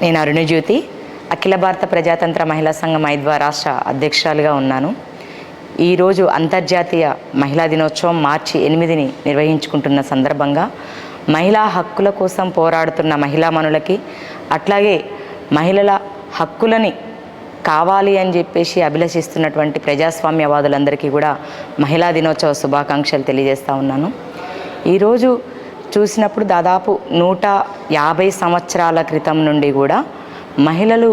నేను అరుణజ్యోతి, అఖిల భారత ప్రజాతంత్ర మహిళా సంఘం 5వ రాష్ట్ర అధ్యక్షురాలిగా ఉన్నాను. ఈరోజు అంతర్జాతీయ మహిళా దినోత్సవం మార్చి 8ని నిర్వహించుకుంటున్న సందర్భంగా మహిళా హక్కుల కోసం పోరాడుతున్న మహిళామణులకి, అట్లాగే మహిళల హక్కులని కావాలి అని చెప్పేసి అభిలషిస్తున్నటువంటి ప్రజాస్వామ్యవాదులందరికీ కూడా మహిళా దినోత్సవ శుభాకాంక్షలు తెలియజేస్తూ ఉన్నాను. ఈరోజు చూసినప్పుడు దాదాపు 150 సంవత్సరాల క్రితం నుండి కూడా మహిళలు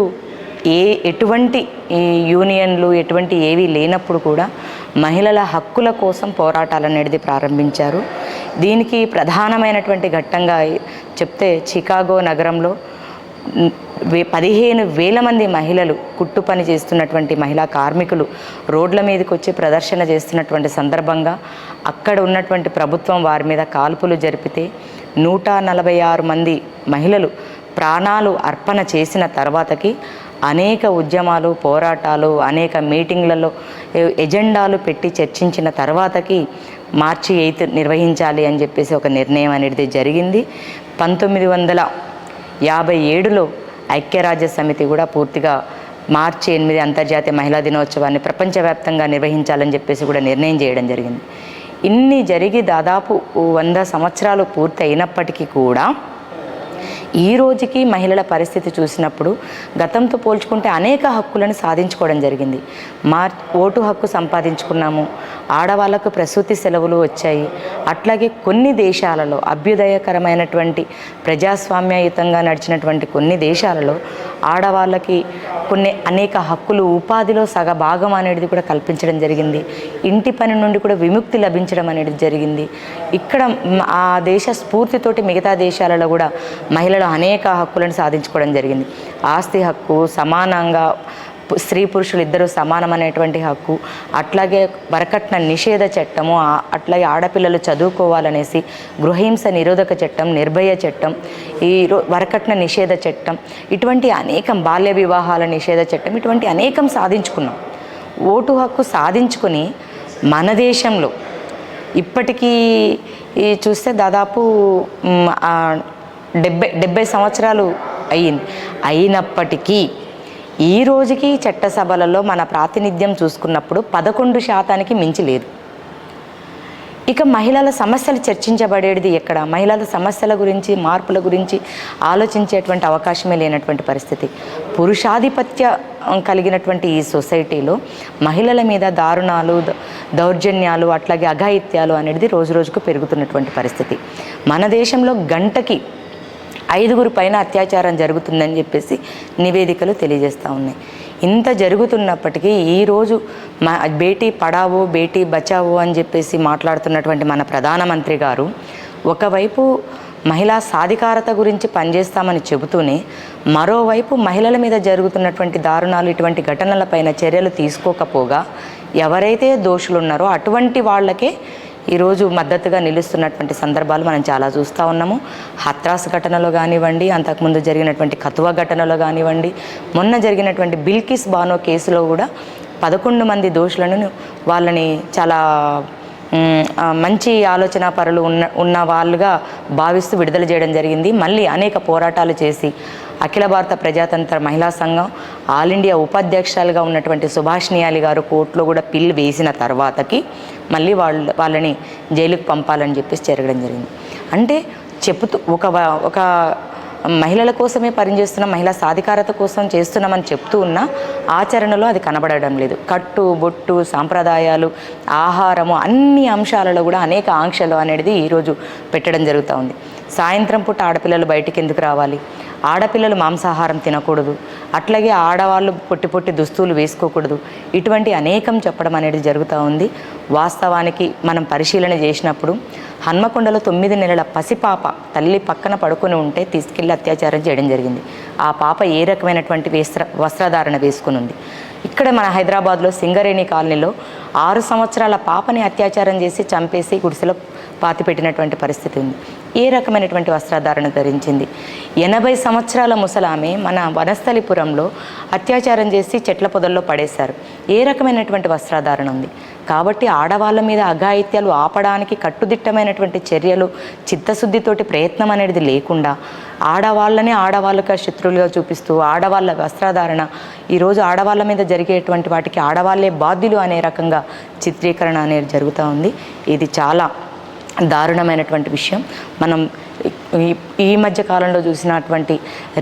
ఎటువంటి యూనియన్లు ఎటువంటి ఏవి లేనప్పుడు కూడా మహిళల హక్కుల కోసం పోరాటాలు అనేది ప్రారంభించారు. దీనికి ప్రధానమైనటువంటి ఘట్టంగా చెప్తే చికాగో నగరంలో 15,000 మంది మహిళలు కుట్టు పని చేస్తున్నటువంటి మహిళా కార్మికులు రోడ్ల మీదకి వచ్చి ప్రదర్శన చేస్తున్నటువంటి సందర్భంగా అక్కడ ఉన్నటువంటి ప్రభుత్వం వారి మీద కాల్పులు జరిపితే 146 మంది మహిళలు ప్రాణాలు అర్పణ చేసిన తర్వాతకి అనేక ఉద్యమాలు, పోరాటాలు, అనేక మీటింగ్లలో ఎజెండాలు పెట్టి చర్చించిన తర్వాతకి మార్చి 8 నిర్వహించాలి అని చెప్పేసి ఒక నిర్ణయం అనేది జరిగింది. 1957లో ఐక్యరాజ్య సమితి కూడా పూర్తిగా మార్చి 8 అంతర్జాతీయ మహిళా దినోత్సవాన్ని ప్రపంచవ్యాప్తంగా నిర్వహించాలని చెప్పేసి కూడా నిర్ణయం చేయడం జరిగింది. ఇన్ని జరిగి దాదాపు 100 సంవత్సరాలు పూర్తి అయినప్పటికీ కూడా ఈ రోజుకి మహిళల పరిస్థితి చూసినప్పుడు గతంతో పోల్చుకుంటే అనేక హక్కులను సాధించుకోవడం జరిగింది. ఓటు హక్కు సంపాదించుకున్నాము, ఆడవాళ్లకు ప్రసూతి సెలవులు వచ్చాయి. అట్లాగే కొన్ని దేశాలలో అభ్యుదయకరమైనటువంటి ప్రజాస్వామ్యయుతంగా నడిచినటువంటి కొన్ని దేశాలలో ఆడవాళ్ళకి అనేక హక్కులు, ఉపాధిలో సగభాగం అనేది కూడా కల్పించడం జరిగింది. ఇంటి పని నుండి కూడా విముక్తి లభించడం అనేది జరిగింది. ఇక్కడ ఆ దేశ స్ఫూర్తితోటి మిగతా దేశాలలో కూడా మహిళలు అనేక హక్కులను సాధించుకోవడం జరిగింది. ఆస్తి హక్కు, సమానంగా స్త్రీ పురుషులు ఇద్దరూ సమానమైనటువంటి హక్కు, అట్లాగే వరకట్న నిషేధ చట్టము, అట్లాగే ఆడపిల్లలు చదువుకోవాలనేసి గృహహింస నిరోధక చట్టం, నిర్భయ చట్టం, ఈ వరకట్న నిషేధ చట్టం, ఇటువంటి అనేకం, బాల్య వివాహాల నిషేధ చట్టం, ఇటువంటి అనేకం సాధించుకున్నాం. ఓటు హక్కు సాధించుకొని మన దేశంలో ఇప్పటికీ చూస్తే దాదాపు 70 సంవత్సరాలు అయినప్పటికీ ఈ రోజుకి చట్టసభలలో మన ప్రాతినిధ్యం చూసుకున్నప్పుడు 11% మించి లేదు. ఇక మహిళల సమస్యలు చర్చించబడేది ఎక్కడ? మహిళల సమస్యల గురించి, మార్పుల గురించి ఆలోచించేటువంటి అవకాశమే లేనటువంటి పరిస్థితి. పురుషాధిపత్య కలిగినటువంటి ఈ సొసైటీలో మహిళల మీద దారుణాలు, దౌర్జన్యాలు, అట్లాగే అఘాయిత్యాలు అనేది రోజు రోజుకు పెరుగుతున్నటువంటి పరిస్థితి. మన దేశంలో గంటకి 5 పైన అత్యాచారం జరుగుతుందని చెప్పేసి నివేదికలు తెలియజేస్తూ ఉన్నాయి. ఇంత జరుగుతున్నప్పటికీ ఈరోజు బేటీ పడావో, బేటీ బచావో అని చెప్పేసి మాట్లాడుతున్నటువంటి మన ప్రధానమంత్రి గారు ఒకవైపు మహిళా సాధికారత గురించి పనిచేస్తామని చెబుతూనే మరోవైపు మహిళల మీద జరుగుతున్నటువంటి దారుణాలు, ఇటువంటి ఘటనలపైన చర్యలు తీసుకోకపోగా ఎవరైతే దోషులు ఉన్నారో అటువంటి వాళ్ళకే ఈరోజు మద్దతుగా నిలుస్తున్నటువంటి సందర్భాలు మనం చాలా చూస్తూ ఉన్నాము. హత్రాస్ ఘటనలో కానివ్వండి, అంతకుముందు జరిగినటువంటి కతువా ఘటనలో కానివ్వండి, మొన్న జరిగినటువంటి బిల్కిస్ బానో కేసులో కూడా 11 మంది దోషులను వాళ్ళని చాలా మంచి ఆలోచన పరులు ఉన్న వాళ్ళుగా భావిస్తూ విడుదల చేయడం జరిగింది. మళ్ళీ అనేక పోరాటాలు చేసి అఖిల భారత ప్రజాతంత్ర మహిళా సంఘం ఆల్ ఇండియా ఉపాధ్యక్షులుగా ఉన్నటువంటి సుభాషిణి అలీ గారు కోర్టులో కూడా పిల్ వేసిన తర్వాతకి మళ్ళీ వాళ్ళని జైలుకు పంపాలని చెప్పేసి జరగడం జరిగింది. అంటే చెబుతూ ఒక మహిళల కోసమే పనిచేస్తున్న, మహిళా సాధికారత కోసం చేస్తున్నామని చెప్తూ ఉన్నా ఆచరణలో అది కనబడడం లేదు. కట్టు బొట్టు, సాంప్రదాయాలు, ఆహారము, అన్ని అంశాలలో కూడా అనేక ఆంక్షలు అనేది ఈరోజు పెట్టడం జరుగుతూ ఉంది. సాయంత్రం పూట ఆడపిల్లలు బయటికి ఎందుకు రావాలి, ఆడపిల్లలు మాంసాహారం తినకూడదు, అట్లాగే ఆడవాళ్ళు పొట్టి దుస్తులు వేసుకోకూడదు, ఇటువంటి అనేకం చెప్పడం అనేది జరుగుతూ ఉంది. వాస్తవానికి మనం పరిశీలన చేసినప్పుడు హన్మకొండలో 9 నెలల పసిపాప తల్లి పక్కన పడుకొని ఉంటే తీసుకెళ్ళి అత్యాచారం చేయడం జరిగింది. ఆ పాప ఏ రకమైనటువంటి వస్త్రధారణ వేసుకుని ఉంది? ఇక్కడ మన హైదరాబాద్లో సింగరేణి కాలనీలో 6 సంవత్సరాల పాపని అత్యాచారం చేసి చంపేసి గుడిసెలో పాతిపెట్టినటువంటి పరిస్థితి ఉంది. ఏ రకమైనటువంటి వస్త్రధారణ ధరించింది? 80 సంవత్సరాల ముసలామె మన వనస్థలిపురంలో అత్యాచారం చేసి చెట్ల పొదల్లో పడేశారు. ఏ రకమైనటువంటి వస్త్రధారణ ఉంది? కాబట్టి ఆడవాళ్ళ మీద అఘాయిత్యాలు ఆపడానికి కట్టుదిట్టమైనటువంటి చర్యలు, చిత్తశుద్ధితోటి ప్రయత్నం అనేది లేకుండా ఆడవాళ్ళని ఆడవాళ్ళగా శత్రువులుగా చూపిస్తూ ఆడవాళ్ళ వస్త్రధారణ, ఈరోజు ఆడవాళ్ళ మీద జరిగేటువంటి వాటికి ఆడవాళ్ళే బాధ్యులు అనే రకంగా చిత్రీకరణ అనేది జరుగుతూ ఉంది. ఇది చాలా దారుణమైనటువంటి విషయం. మనం ఈ మధ్య కాలంలో చూసినటువంటి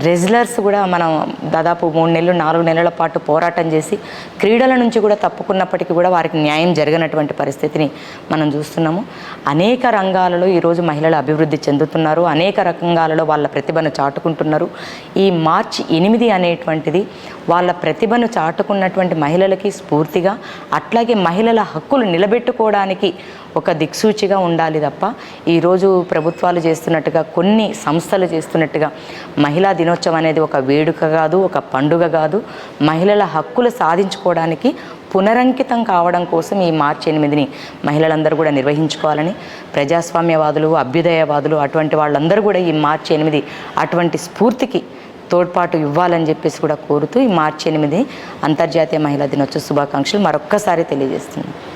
రెజ్లర్స్ కూడా మనం దాదాపు 3 నెలలు 4 నెలల పాటు పోరాటం చేసి క్రీడల నుంచి కూడా తప్పుకున్నప్పటికీ కూడా వారికి న్యాయం జరగనటువంటి పరిస్థితిని మనం చూస్తున్నాము. అనేక రంగాలలో ఈరోజు మహిళలు అభివృద్ధి చెందుతున్నారు, అనేక రంగాలలో వాళ్ళ ప్రతిభను చాటుకుంటున్నారు. ఈ మార్చి 8 అనేటువంటిది వాళ్ళ ప్రతిభను చాటుకున్నటువంటి మహిళలకి స్ఫూర్తిగా, అట్లాగే మహిళల హక్కులు నిలబెట్టుకోవడానికి ఒక దిక్సూచిగా ఉండాలి తప్ప ఈరోజు ప్రభుత్వాలు చేస్తున్నట్టుగా, కొన్ని సంస్థలు చేస్తున్నట్టుగా మహిళా దినోత్సవం అనేది ఒక వేడుక కాదు, ఒక పండుగ కాదు. మహిళల హక్కులు సాధించుకోవడానికి పునరంకితం కావడం కోసం ఈ మార్చి 8ని మహిళలందరూ కూడా నిర్వహించుకోవాలని, ప్రజాస్వామ్యవాదులు, అభ్యుదయవాదులు అటువంటి వాళ్ళందరూ కూడా ఈ మార్చి 8 అటువంటి స్ఫూర్తికి తోడ్పాటు ఇవ్వాలని చెప్పేసి కూడా కోరుతూ ఈ మార్చి 8 అంతర్జాతీయ మహిళా దినోత్సవ శుభాకాంక్షలు మరొక్కసారి తెలియజేస్తున్నాను.